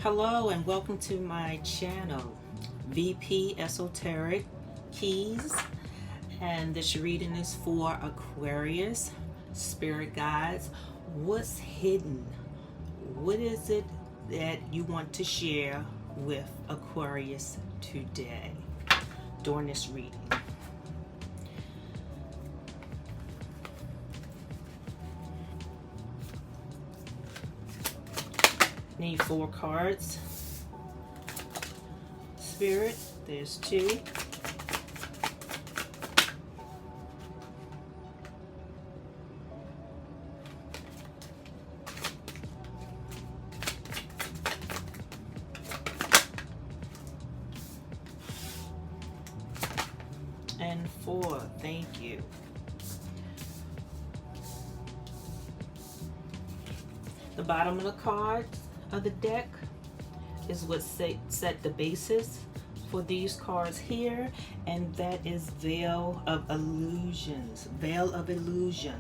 Hello and welcome to my channel, VP Esoteric Keys, and this reading is for Aquarius, Spirit Guides. What's hidden? What is it that you want to share with Aquarius today during this reading? Need 4 cards. Spirit, there's 2. And 4, thank you. The bottom of the card of the deck is what set the basis for these cards here, and that is Veil of Illusions. Veil of Illusion.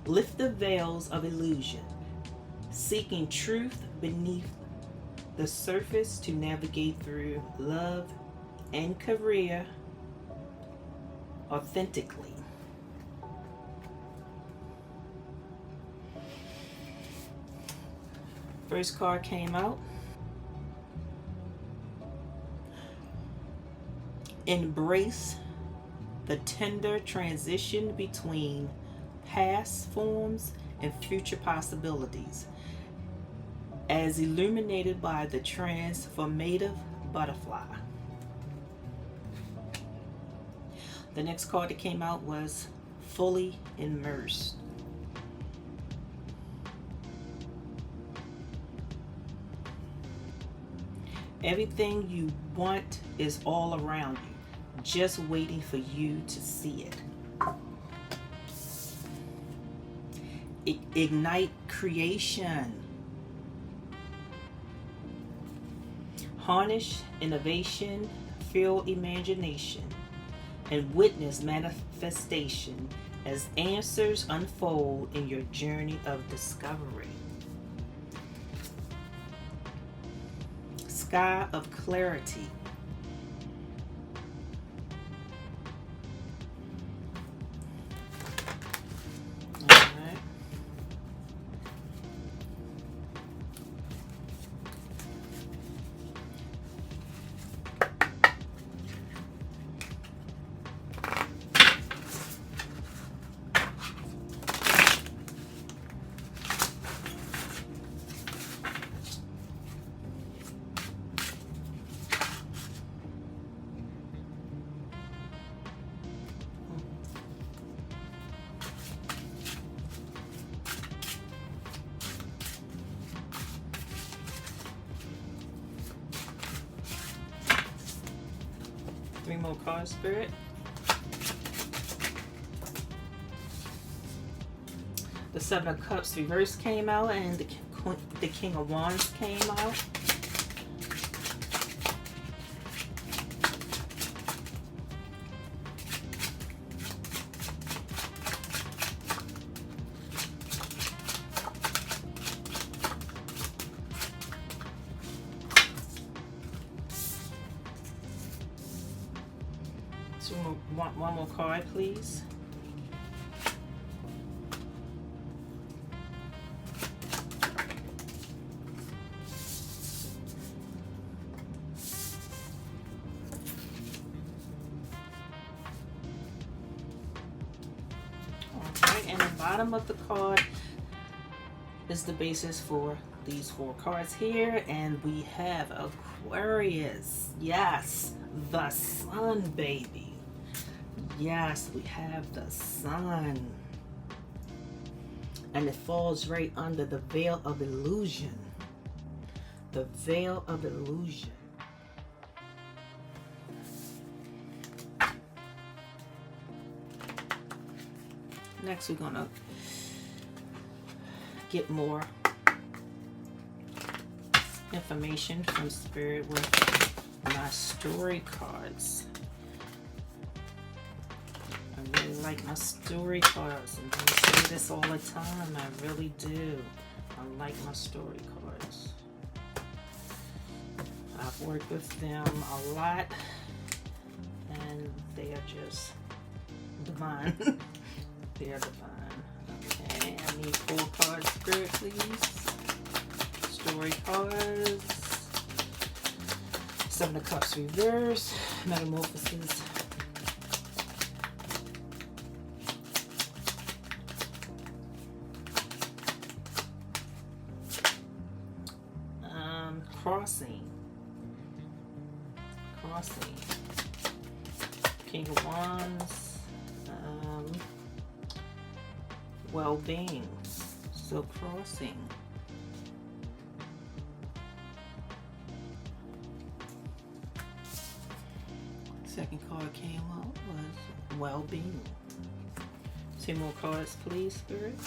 Lift the veils of illusion, seeking truth beneath the surface to navigate through love and career authentically. First card came out. Embrace the tender transition between past forms and future possibilities, as illuminated by the transformative butterfly. The next card that came out was Fully Immersed. Everything you want is all around you, just waiting for you to see it. Ignite creation. Harness innovation, fuel imagination, and witness manifestation as answers unfold in your journey of discovery. Sky of clarity. Three more cards, Spirit. The Seven of Cups reverse came out, and the King of Wands came out. So one more card, please. Okay, and the bottom of the card is the basis for these 4 cards here, and we have Aquarius. Yes, the sun, baby. Yes, we have the sun. And it falls right under the veil of illusion. The veil of illusion. Next, we're gonna get more information from Spirit with my story cards. I really like my story cards. And I say this all the time. I really do. I like my story cards. I've worked with them a lot. And they are just divine. They are divine. Okay, I need 4 cards, Spirit, please. Story cards. 7 of Cups reverse. Metamorphosis. Crossing. King of Wands. Well-being. So crossing. Second card came out was well-being. 2 more cards, please, Spirit.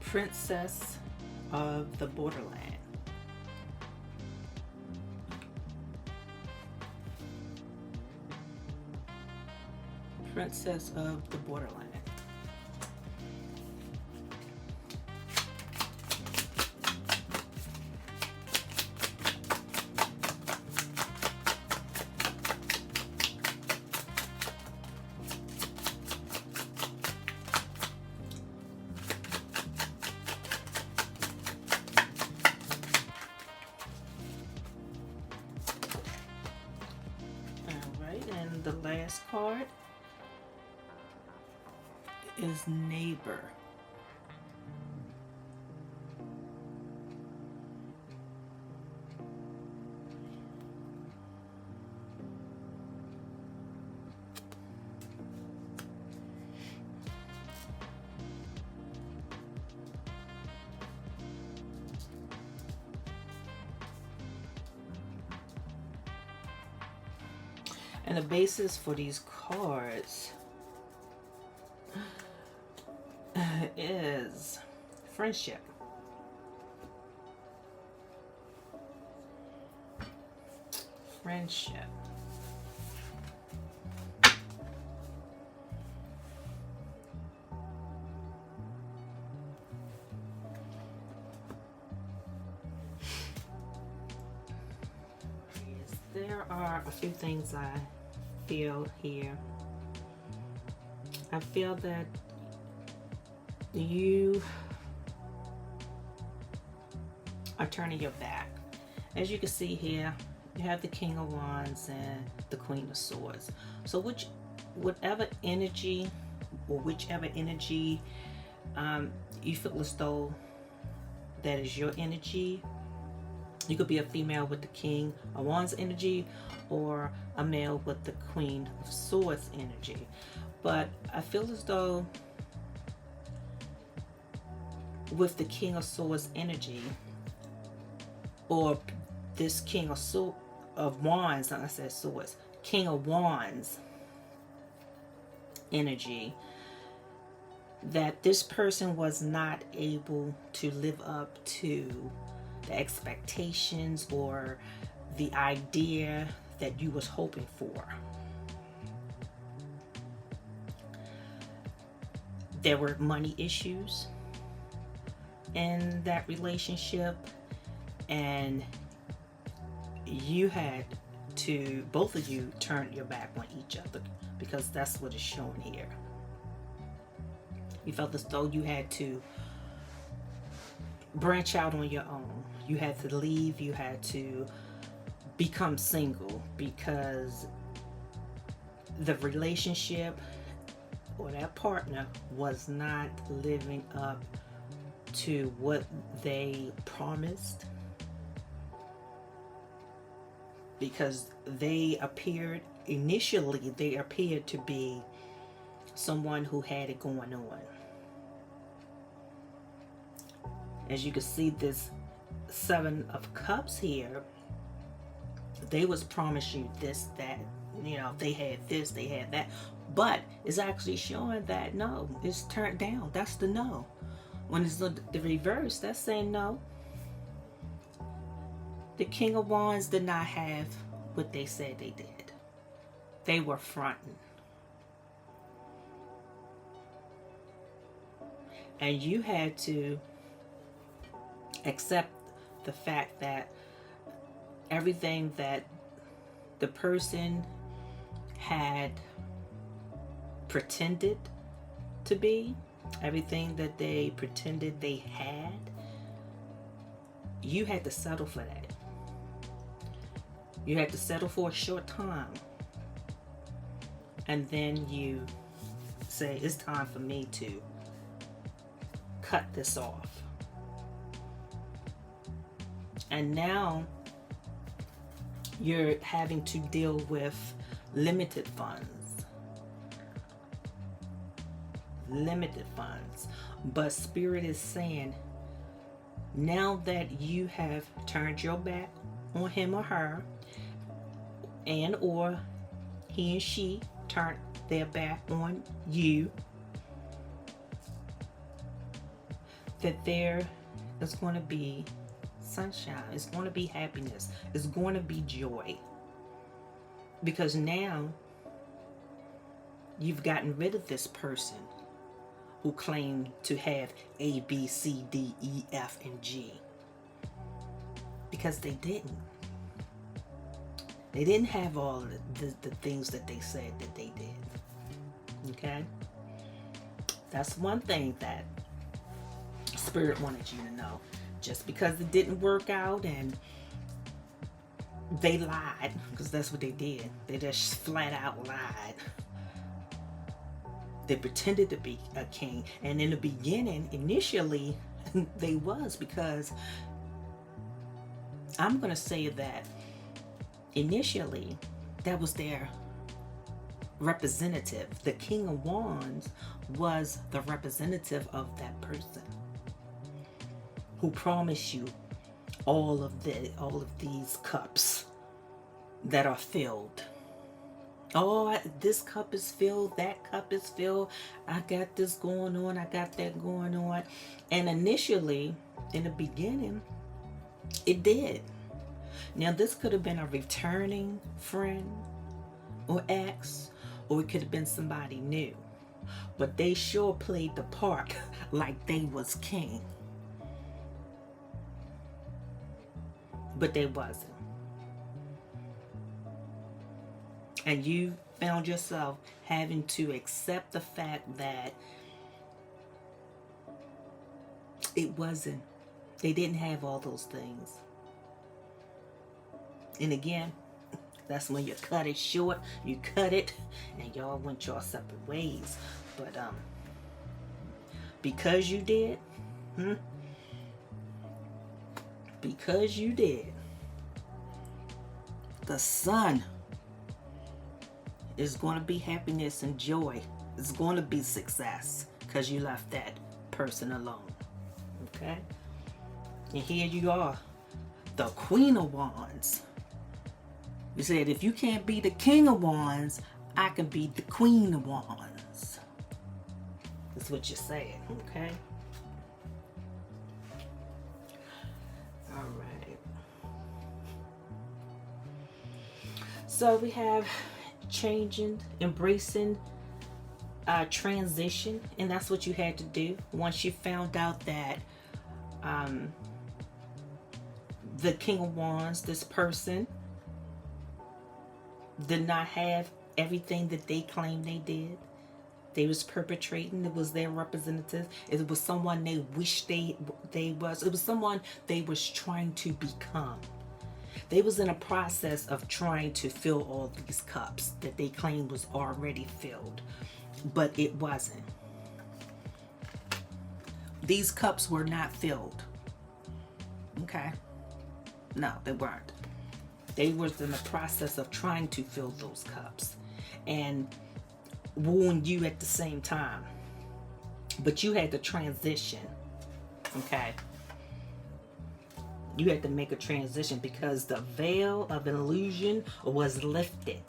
Princess of the Borderland. Princess of the Borderland. And the last card is Neighbor. And the basis for these cards is friendship. Friendship. There are a few things I feel here. I feel that you are turning your back. As you can see here, you have the King of Wands and the Queen of Swords. So whatever energy or whichever energy you feel as though that is your energy. You could be a female with the King of Wands energy or a male with the Queen of Swords energy. But I feel as though with the King of Swords energy, or this King of Wands, not I said Swords, King of Wands energy, that this person was not able to live up to the expectations or the idea that you was hoping for. There were money issues in that relationship, and you had to, both of you, turn your back on each other, because that's what is shown here. You felt as though you had to branch out on your own. You had to leave, you had to become single, because the relationship or that partner was not living up to what they promised, because they appeared to be someone who had it going on. As you can see, this 7 of Cups here, they was promised you this, that, you know, they had this, they had that, but it's actually showing that no, it's turned down. That's the no. When it's the reverse, that's saying no. The King of Wands did not have what they said they did. They were fronting. And you had to accept the fact that everything that the person had pretended to be, everything that they pretended they had, you had to settle for that. You had to settle for a short time. And then you say, it's time for me to cut this off. And now you're having to deal with limited funds. Limited funds. But Spirit is saying, now that you have turned your back on him or her, and or he and she turned their back on you, that there is going to be sunshine. It's going to be happiness. It's going to be joy. Because now you've gotten rid of this person who claimed to have A, B, C, D, E, F, and G. Because they didn't. They didn't have all the things that they said that they did. Okay? That's one thing that Spirit wanted you to know. Just because it didn't work out and they lied, because that's what they did. They just flat out lied. They pretended to be a king. And in the beginning, initially, they was, because I'm going to say that initially, that was their representative. The King of Wands was the representative of that person who promised you all of these cups that are filled. Oh, this cup is filled, that cup is filled, I got this going on, I got that going on. And initially, in the beginning, it did. Now, this could have been a returning friend or ex, or it could have been somebody new. But they sure played the part like they was king. But they wasn't. And you found yourself having to accept the fact that it wasn't. They didn't have all those things. And again, that's when you cut it short. You cut it, and y'all went your separate ways. But because you did, because you did, the sun is going to be happiness and joy. It's going to be success because you left that person alone. Okay? And here you are, the Queen of Wands. You said, if you can't be the King of Wands, I can be the Queen of Wands. That's what you're saying, okay? All right. So we have changing, embracing, transition, and that's what you had to do once you found out that the King of Wands, this person, did not have everything that they claimed they did. They was perpetrating. It was their representative. It was someone they wished they was. It was someone they was trying to become. They was in a process of trying to fill all these cups that they claimed was already filled, but it wasn't. These cups were not filled. Okay? No, they weren't. They was in the process of trying to fill those cups and wooing you at the same time. But you had to transition. Okay? You had to make a transition because the veil of illusion was lifted.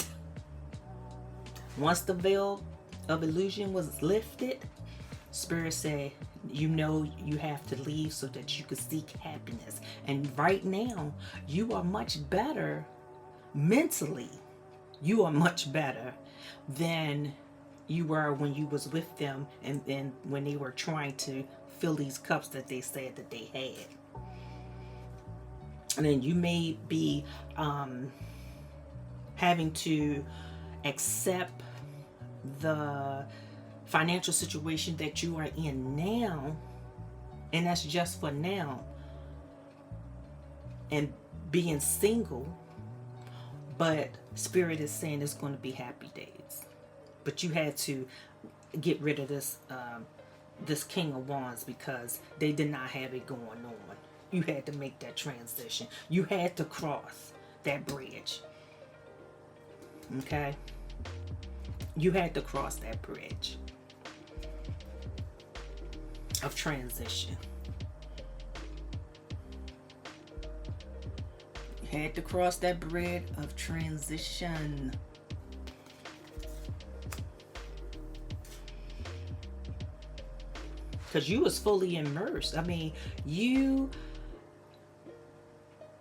Once the veil of illusion was lifted, Spirit said, You know you have to leave so that you can seek happiness. And right now, you are much better mentally. You are much better than you were when you was with them, and when they were trying to fill these cups that they said that they had. And then you may be having to accept the financial situation that you are in now, and that's just for now, and being single. But Spirit is saying it's going to be happy days. But you had to get rid of this King of Wands, because they did not have it going on. You had to make that transition. You had to cross that bridge. Okay? You had to cross that bridge of transition. You had to cross that bridge of transition. Because you was fully immersed. I mean,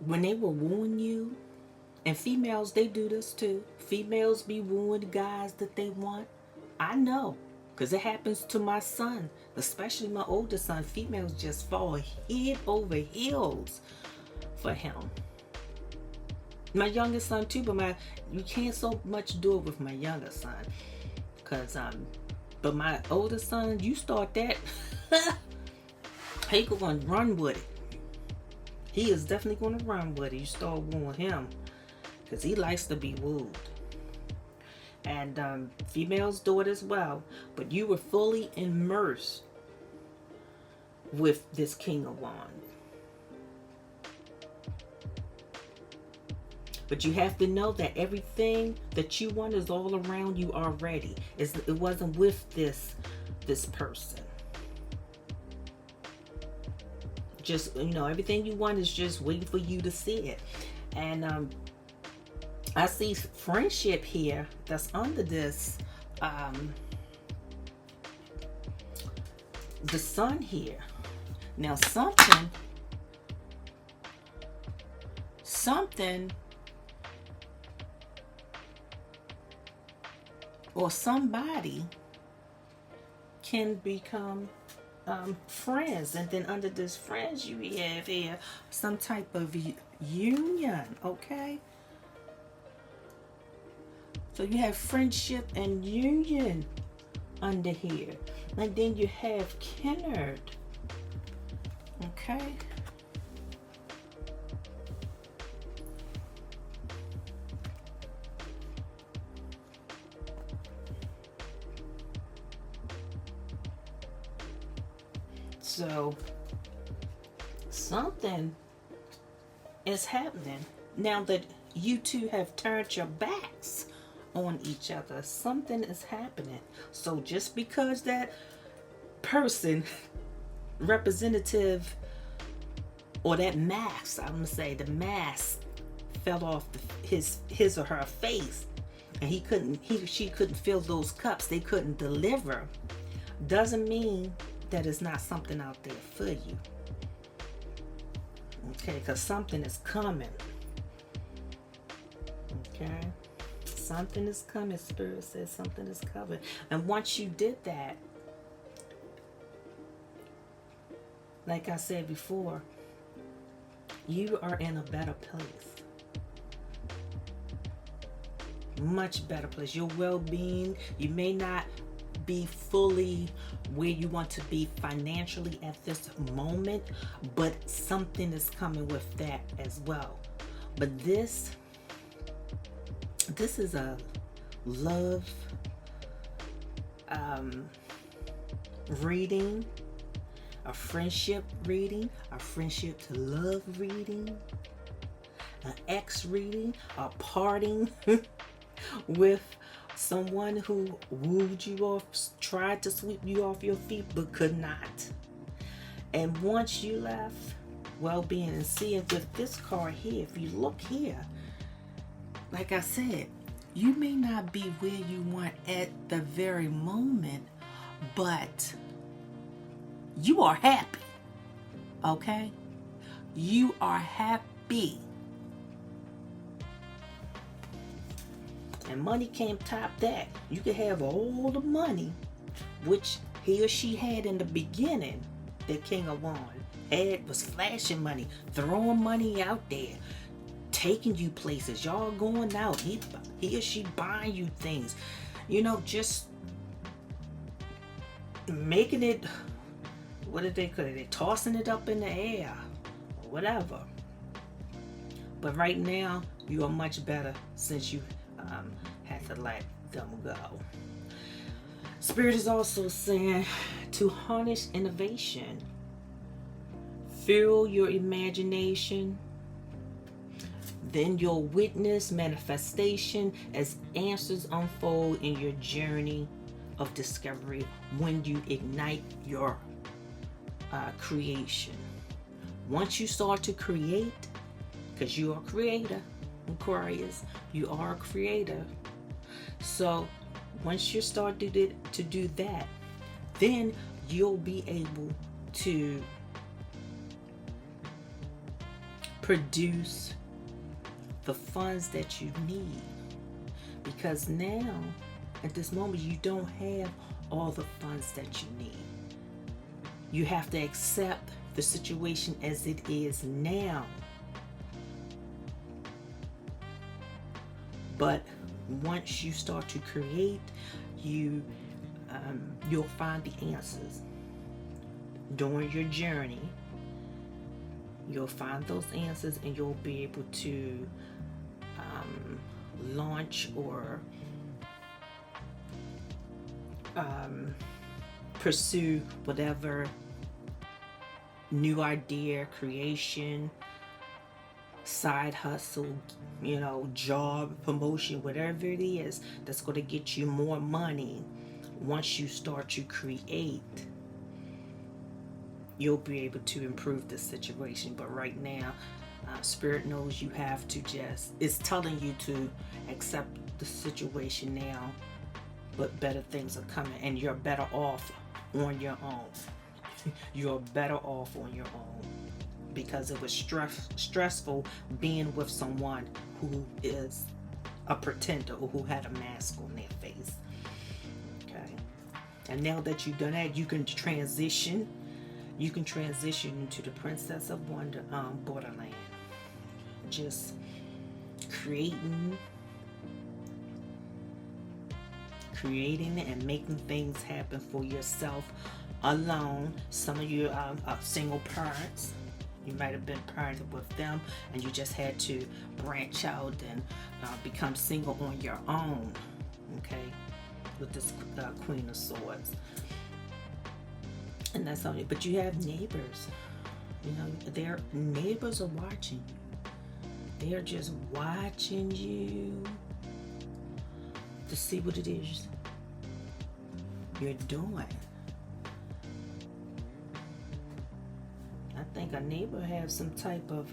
when they were wooing you, and females, they do this too. Females be wooing guys that they want. I know, because it happens to my son, especially my older son. Females just fall head over heels for him. My youngest son too, but you can't so much do it with my younger son, because but my older son, you start that, he going to run with it. He is definitely going to run with it. You start wooing him, because he likes to be wooed. And females do it as well. But you were fully immersed with this King of Wands. But you have to know that everything that you want is all around you already. It wasn't with this person. Just, everything you want is just waiting for you to see it. And I see friendship here that's under this, the sun here. Now something or somebody can become friends, and then under this friends you have here some type of union. Okay, so you have friendship and union under here, and then you have kindred. Okay, so something is happening now that you two have turned your backs on each other. Something is happening. So just because that person, representative, or that mask, I'm gonna say the mask fell off his or her face, and she couldn't fill those cups, they couldn't deliver, doesn't mean that it's not something out there for you. Okay, because something is coming. Okay, something is coming. Spirit says something is coming. And once you did that, like I said before, you are in a better place. Much better place. Your well-being, you may not be fully where you want to be financially at this moment, but something is coming with that as well. But this is a love reading, a friendship reading, a friendship to love reading, an ex reading, a parting with someone who wooed you off, tried to sweep you off your feet, but could not. And once you left, well-being, and seeing with this card here, if you look here, like I said, you may not be where you want at the very moment, but You are happy. Okay? You are happy. And money can't top that. You can have all the money, which he or she had in the beginning. The King of Wands was flashing money, throwing money out there, taking you places. Y'all going out. He or she buying you things. You know, just making it, what did they call it? They're tossing it up in the air, or whatever. But right now, you are much better since you had to let them go. Spirit is also saying to harness innovation, fuel your imagination, then you'll witness manifestation as answers unfold in your journey of discovery when you ignite your creation. Once you start to create, because you are a creator, Aquarius, you are a creator. So once you start to do that, then you'll be able to produce the funds that you need. Because now, at this moment, you don't have all the funds that you need. You have to accept the situation as it is now. But once you start to create, you'll find the answers during your journey. You'll find those answers, and you'll be able to launch or pursue whatever new idea, creation, side hustle, job, promotion, whatever it is that's going to get you more money. Once you start to create, you'll be able to improve the situation. But right now, Spirit knows you have to it's telling you to accept the situation now, but better things are coming, and you're better off on your own. You're better off on your own, because it was stressful being with someone who is a pretender or who had a mask on their face. Okay. And now that you've done that, you can transition. You can transition into the Princess of Wonder borderland. Just creating and making things happen for yourself alone. Some of you are single parents. You might have been parented with them, and you just had to branch out and become single on your own. Okay, with this Queen of Swords, and that's only. But you have neighbors. Their neighbors are watching you. They're just watching you to see what it is you're doing. I think a neighbor has some type of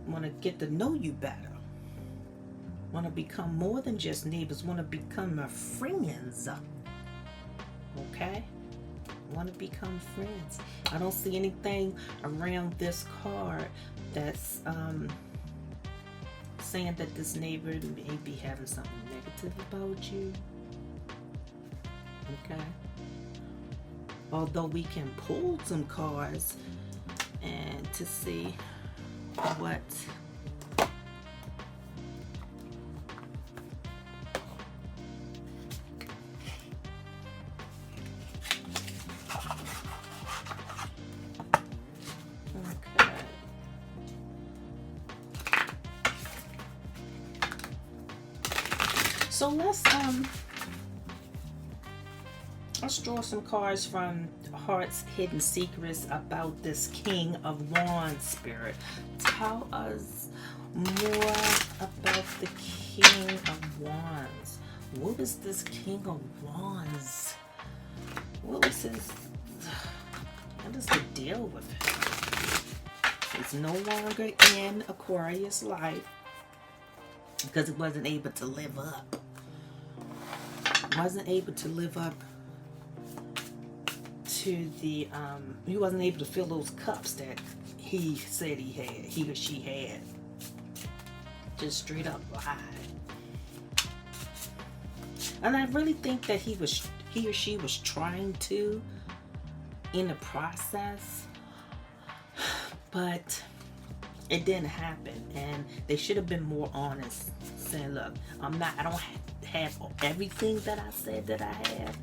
want to get to know you better. Want to become more than just neighbors. Want to become friends. Okay? Want to become friends. I don't see anything around this card that's saying that this neighbor may be having something negative about you. Okay? Although we can pull some cards and to see what So let's draw some cards from Heart's Hidden Secrets about this King of Wands, Spirit. Tell us more about the King of Wands. What is this King of Wands? What was his... What is the deal with him? He's no longer in Aquarius life because it wasn't able to live up. Wasn't able to live up to the, he wasn't able to fill those cups that he said he or she had. Just straight up lied. And I really think that he or she was trying to in the process, but it didn't happen. And they should have been more honest, saying, look, I don't have everything that I said that I have,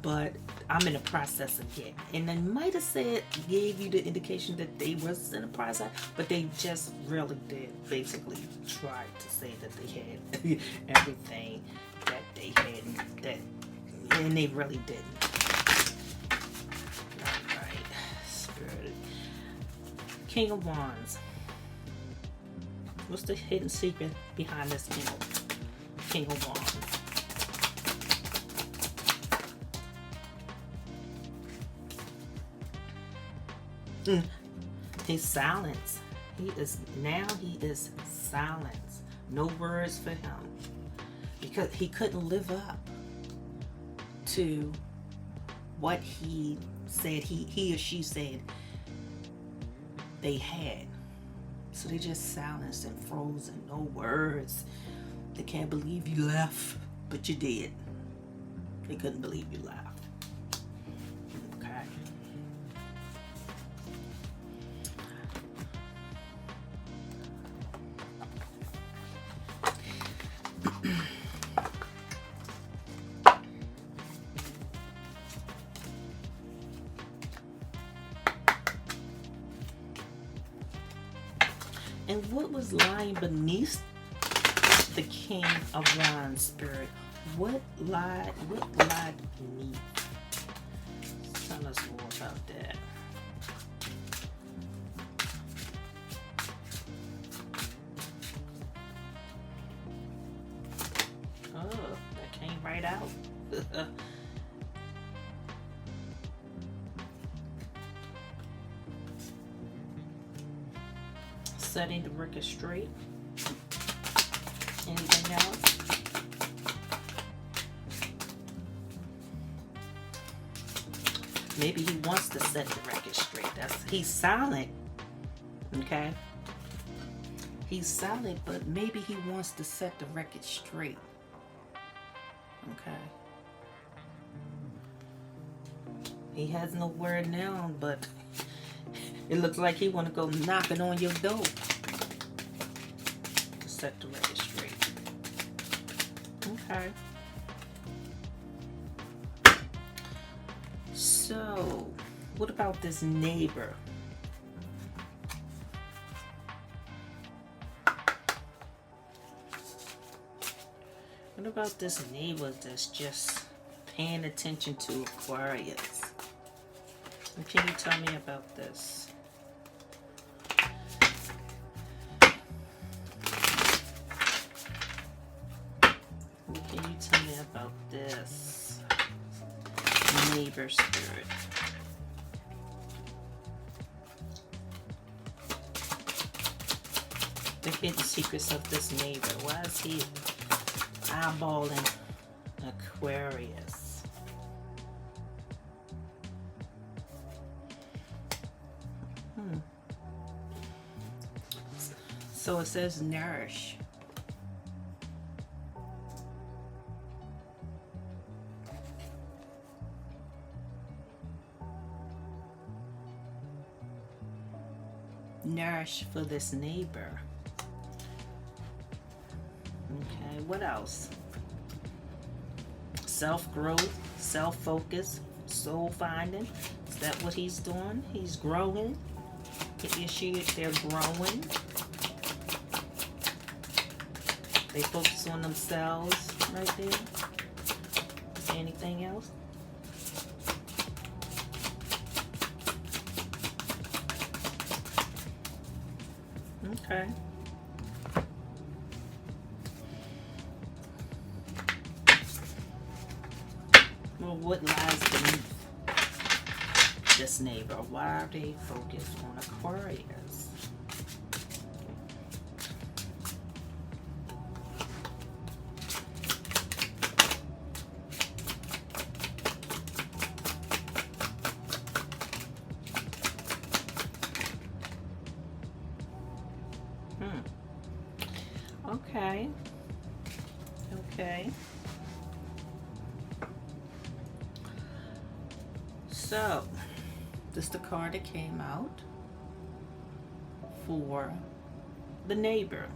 but I'm in the process of getting. And they might have gave you the indication that they was in the process, but they just really did basically try to say that they had everything that they had, and they really didn't. All right, Spirit. King of Wands. What's the hidden secret behind this King of Wands? He's silence. He is silence. No words for him. Because he couldn't live up to what he said he or she said they had. So they just silenced and frozen. No words. They can't believe you left, but you did. They couldn't believe you left. Okay. And what was lying beneath the King of Wands, Spirit? What lied beneath? Tell us more about that. Oh, that came right out. Setting the record straight. Anything else? Maybe he wants to set the record straight. He's silent. Okay? He's silent, but maybe he wants to set the record straight. Okay? He has no word now, but it looks like he want to go knocking on your door to set the record straight. Okay. So, what about this neighbor? What about this neighbor that's just paying attention to Aquarius? And can you tell me about this? What can you tell me about this neighbor spirit? The hidden secrets of this neighbor. Why is he eyeballing Aquarius? So it says nourish. Nourish for this neighbor. Okay, what else? Self-growth, self-focus, soul finding. Is that what he's doing? He's growing. They're growing. They focus on themselves right there. Is there anything else? Okay. Well, what lies beneath this neighbor? Why are they focused on Aquarius? Okay. Okay. So, this is the card that came out for the neighbor.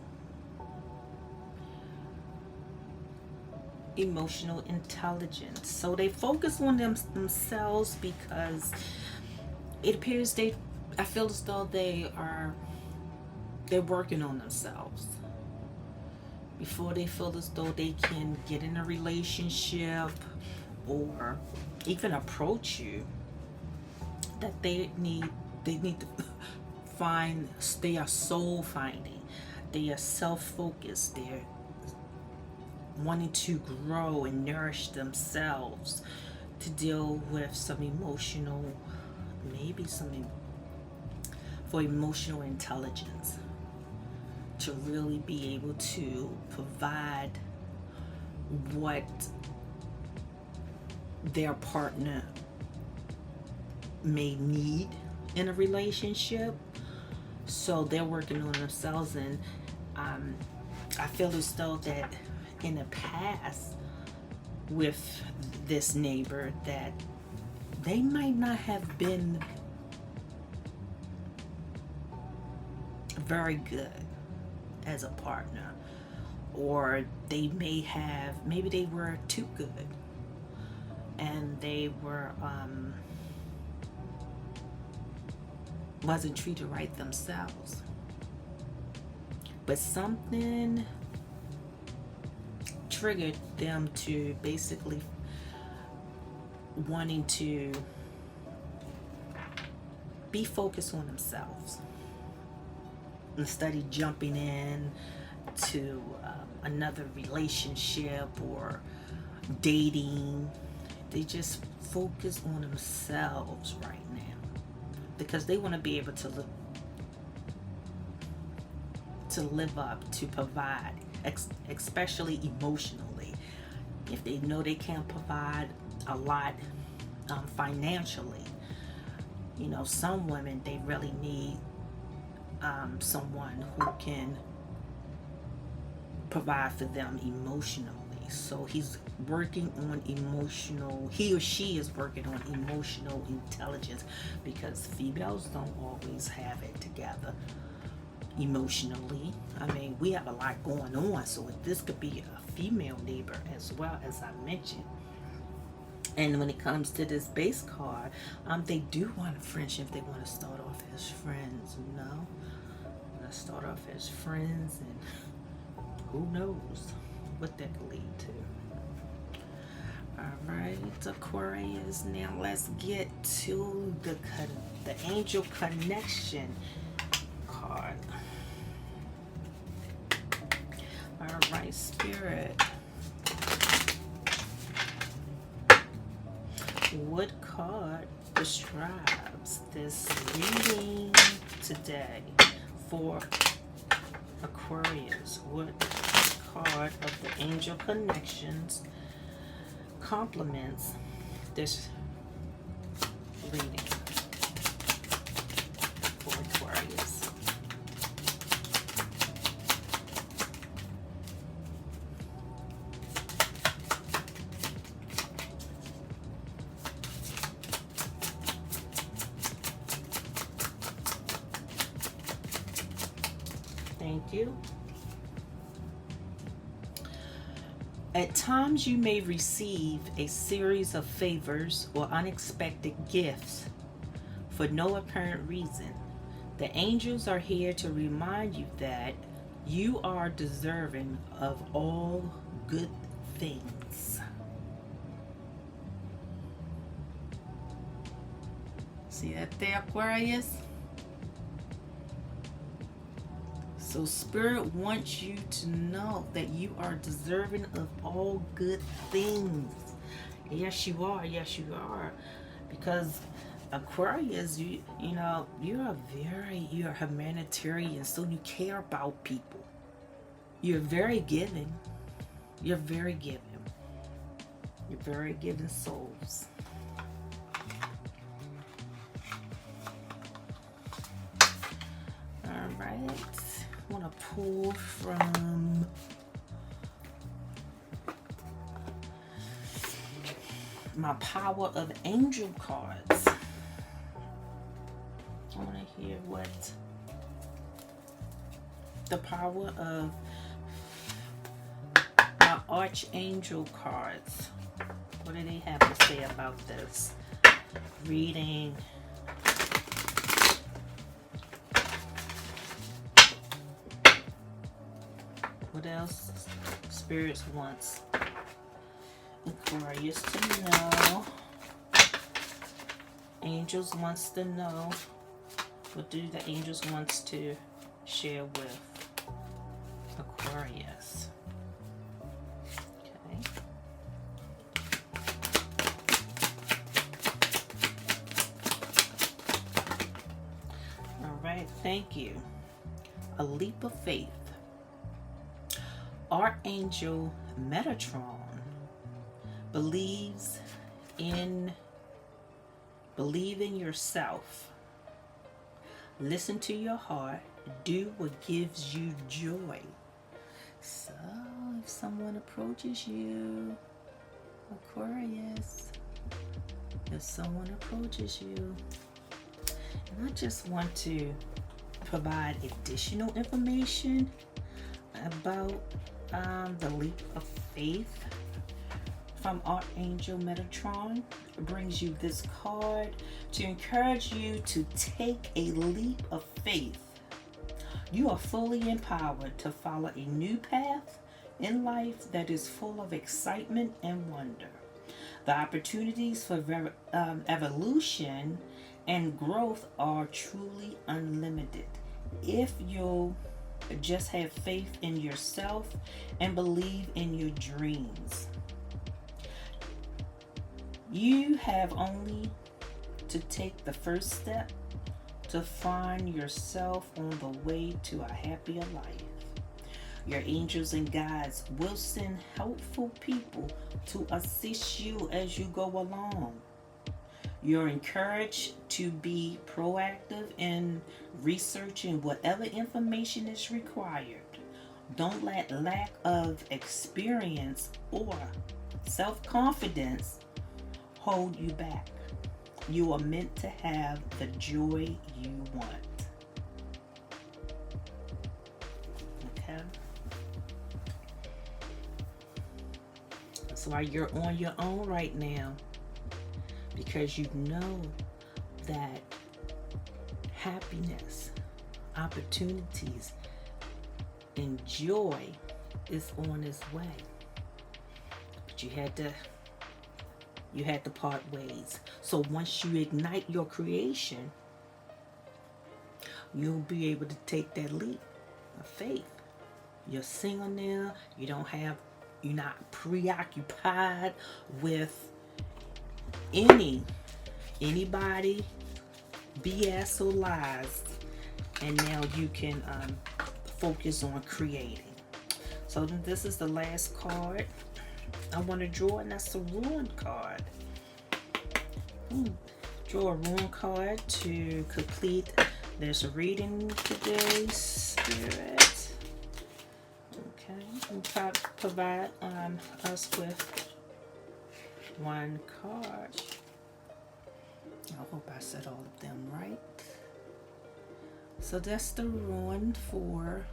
Emotional intelligence. So they focus on themselves because it appears I feel as though they're working on themselves before they feel as though they can get in a relationship or even approach you. That they need to find, they are soul finding, they are self-focused, they're wanting to grow and nourish themselves to deal with some emotional, for emotional intelligence, to really be able to provide what their partner may need in a relationship. So they're working on themselves, and I feel as though that in the past with this neighbor that they might not have been very good as a partner, or maybe they were too good and they were wasn't treated right themselves, but something triggered them to basically wanting to be focused on themselves instead of jumping in to another relationship or dating. They just focus on themselves right now because they want to be able to live up, to provide, especially emotionally. If they know they can't provide a lot financially, you know, some women, they really need someone who can provide for them emotionally. So he's working on he or she is working on emotional intelligence, because females don't always have it together emotionally. I mean, we have a lot going on, so this could be a female neighbor as well, as I mentioned. And when it comes to this base card, they do want a friendship. They want to start off as friends, you know? Let's start off as friends, and who knows what that could lead to. All right, Aquarius. Now let's get to the angel connection card. All right, Spirit. What card describes this reading today for Aquarius? What card of the angel connections complements this reading for Aquarius? Thank you. At times you may receive a series of favors or unexpected gifts for no apparent reason. The angels are here to remind you that you are deserving of all good things. See that there, Aquarius? So Spirit wants you to know that you are deserving of all good things. Yes, you are. Yes, you are. Because Aquarius, you know, you're humanitarian, so you care about people. You're very giving. You're very giving. You're very giving souls. All right. I want to pull from my Power of Angel cards. I want to hear what the power of my Archangel cards, what do they have to say about this reading? What else Spirits wants Aquarius to know? Angels wants to know. What do the angels wants to share with Aquarius? Okay. All right, thank you. A leap of faith. Archangel Metatron believe in yourself. Listen to your heart. Do what gives you joy. So, if someone approaches you, Aquarius, if someone approaches you, and I just want to provide additional information about the leap of faith from Archangel Metatron. It brings you this card to encourage you to take a leap of faith. You are fully empowered to follow a new path in life that is full of excitement and wonder. The opportunities for evolution and growth are truly unlimited if you'll just have faith in yourself and believe in your dreams. You have only to take the first step to find yourself on the way to a happier life. Your angels and guides will send helpful people to assist you as you go along. You're encouraged to be proactive in researching whatever information is required. Don't let lack of experience or self-confidence hold you back. You are meant to have the joy you want. Okay? That's why you're on your own right now. Because you know that happiness, opportunities, and joy is on its way. But you had to part ways. So once you ignite your creation, you'll be able to take that leap of faith. You're single now. You're not preoccupied with anybody, BS or lies, and now you can focus on creating. So this is the last card I want to draw, and that's the Ruin card. Draw a Ruin card to complete this reading today, Spirit. Okay, and provide us with one card. I hope I said all of them right. So that's the Ruin for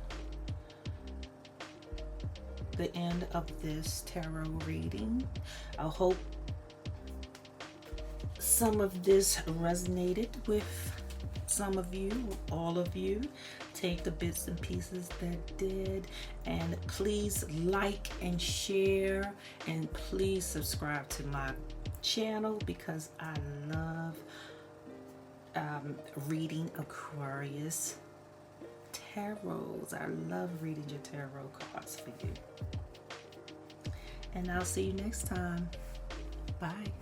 the end of this tarot reading. I hope some of this resonated with some of you, all of you. Take the bits and pieces that did, and please like and share, and please subscribe to my channel because I love reading Aquarius tarots. I love reading your tarot cards for you. And I'll see you next time. Bye.